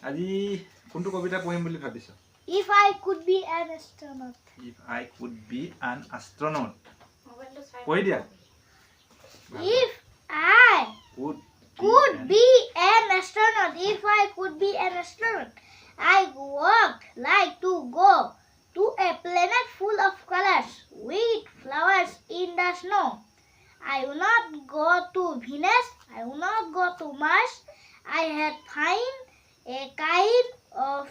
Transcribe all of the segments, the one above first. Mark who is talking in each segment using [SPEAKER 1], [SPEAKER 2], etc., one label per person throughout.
[SPEAKER 1] আজি কোনটো কবিতা পঢ়িম বুলি ভাবিছো?
[SPEAKER 2] If I could be an astronaut.
[SPEAKER 1] If I could be an astronaut. পঢ়ি দিয়া।
[SPEAKER 2] If I could be an astronaut, if I could be an astronaut, I would like to go to a planet full of colors with flowers in the snow. I will not go to Venus. I will not go to Mars. I had find a kind of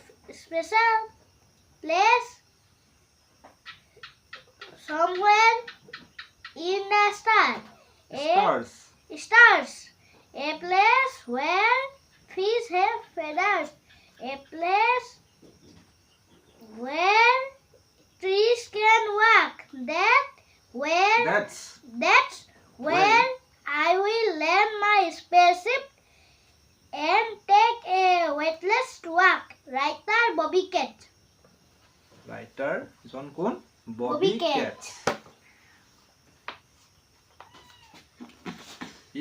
[SPEAKER 2] special place somewhere in the stars. A place where fish have feathers. A place where trees can walk. That's where I will land my spaceship and take a weightless walk. Writer Bobby Cat.
[SPEAKER 1] Writer John Kun Bobby Cat.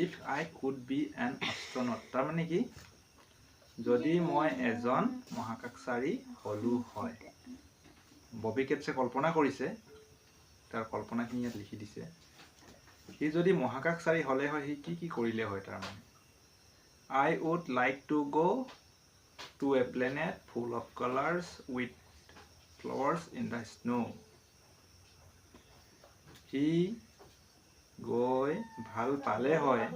[SPEAKER 1] If I could be an astronaut, তাৰ মানে কি? যদি মই এজন মহাকাশচাৰী হলো হয়। ববি কেটছে কল্পনা কৰিছে, তাৰ কল্পনাখিনি ইয়াত লিখি দিছে। সি যদি মহাকাশচাৰী হলে হয় সি কি কৰিলে হয় তাৰ মানে? I would like to go to a planet full of colors with flowers in the snow. He গৈ ভাল পালে হয়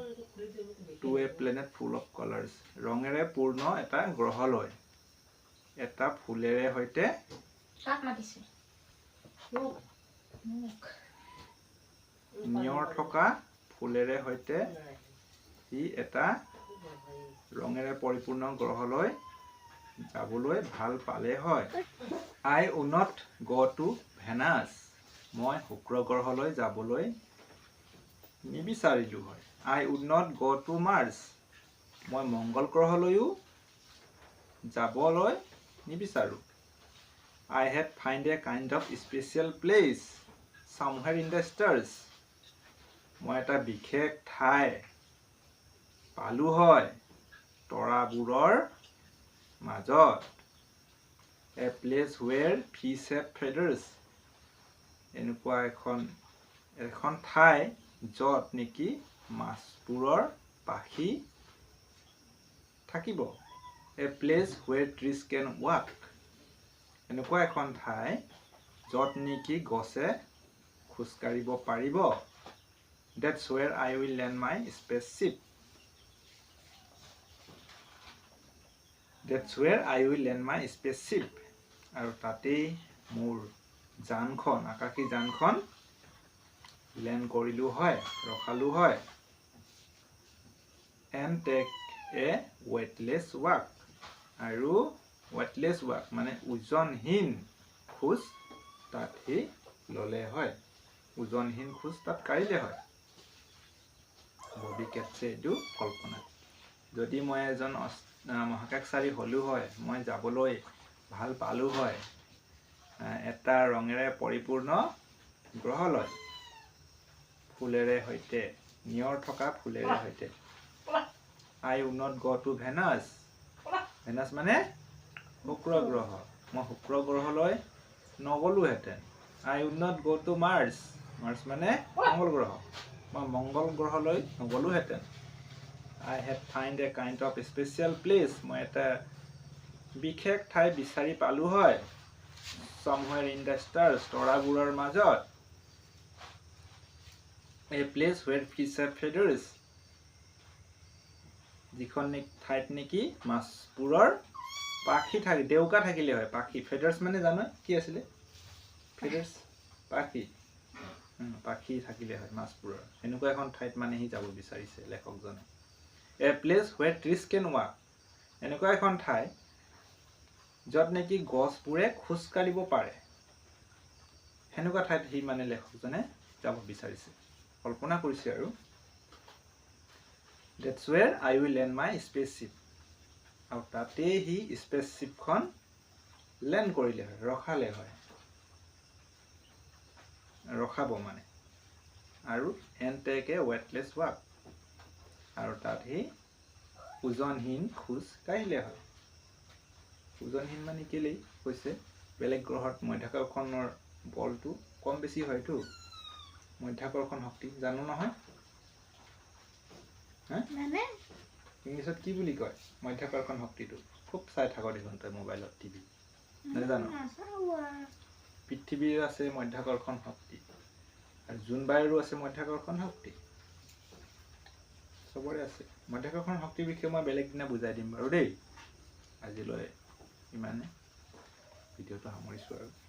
[SPEAKER 1] to a planet full of colors, ৰঙেৰে পূৰ্ণ এটা গ্ৰহলৈ, এটা ফুলেৰে হৈতে নিয়ৰ থকা ফুলেৰে হৈতে সি এটা ৰঙেৰে পৰিপূৰ্ণ গ্ৰহলৈ যাবলৈ ভাল পালে হয়। I would not go to Venus, মই শুক্ৰ গ্ৰহলৈ যাবলৈ নিবিচাৰিলো হয়। I would not go to Mars, মই মংগল গ্ৰহলৈও যাবলৈ নিবিচাৰো। I had find a kind of special place somewhere in the stars, মই এটা বিশেষ ঠাই পালো হয় তৰাবোৰৰ মাজত। A place where fish have feathers, এনেকুৱা এখন ঠাই য'ত নেকি মাছবোৰৰ পাখি থাকিব। A place where trees can walk, এনেকুৱা এখন ঠাই য'ত নেকি গছে খোজকাঢ়িব পাৰিব। That's where I will land my spaceship. That's where I will land my spaceship. আৰু তাতেই মোৰ যানখন, আকাশী যানখন লেণ্ড কৰিলো হয়, ৰখালো হয়। And take a weightless walk, আৰু weightless walk মানে ওজনহীন খোজ তাত সি ললে হয়, ওজনহীন খোজ তাত কাঢ়িলে হয়। ববি কেটছে এইটো কল্পনা। যদি মই এজন মহাকাশচাৰী হলো হয়, মই যাবলৈ ভাল পালো হয় এটা ৰঙেৰে পৰিপূৰ্ণ গ্ৰহলৈ, ফুলেৰে হৈতে, নিয়ৰ থকা ফুলেৰে হৈতে। I would not go to Venus, Venus মানে শুক্ৰ গ্ৰহ, মই শুক্ৰ গ্ৰহলৈ নগলোহেঁতেন। I would not go to Mars, Mars মানে মংগল গ্ৰহ, মই মংগল গ্ৰহলৈ নগলোহেঁতেন। I had find a kind of special place, মই এটা বিশেষ ঠাই বিচাৰি পালো হয় somewhere in the stars, তৰাবোৰৰ মাজত। A place where fish have feathers, যিখন ঠাইত নেকি মাছবোৰৰ পাখি ডেউকা থাকিলে হয়। পাখি ফেডাৰ্স মানে জানো কি আছিলে? ফেডাৰ্স পাখি থাকিলে হয় মাছবোৰৰ, এনেকুৱা এখন ঠাইত মানে সি যাব বিচাৰিছে লেখকজনে। A place where trees can walk, এনেকুৱা এখন ঠাই য'ত নেকি গছবোৰে খোজ কাঢ়িব পাৰে, সেনেকুৱা ঠাইত সি মানে লেখকজনে যাব বিচাৰিছে, কল্পনা কৰিছে আৰু। That's where I will land my spaceship, আৰু তাতেই সি স্পেচশ্বিপখন লেণ্ড কৰিলে হয়, ৰখালে হয়, ৰখাব মানে। আৰু and take a weightless walk, আৰু তাত সি ওজনহীন খোজ কাঢ়িলে হয়। ওজনহীন মানে কেলেই কৈছে বেলেগ গ্ৰহত মধ্যাকৰ্ষণৰ বলটো কম বেছি হয়তো মধ্যাকৰ্ষণ শক্তি জানো নহয়
[SPEAKER 2] মানে
[SPEAKER 1] ইংলিছত কি বুলি কয় মধ্যাকৰ্ষণ শক্তিটো খুব চাই থাক দেখোন তই মোবাইলত টিভি নাজানো পৃথিৱীৰ আছে মধ্যাকৰ্ষণ শক্তি আৰু জোনবায়ুৰো আছে মধ্যাকৰ্ষণ শক্তি চবৰে আছে মধ্যাকৰ্ষণ শক্তিৰ বিষয়ে মই বেলেগ দিনা বুজাই দিম বাৰু দেই আজিলৈ ইমানে ভিডিঅ'টো সামৰিছোঁ আৰু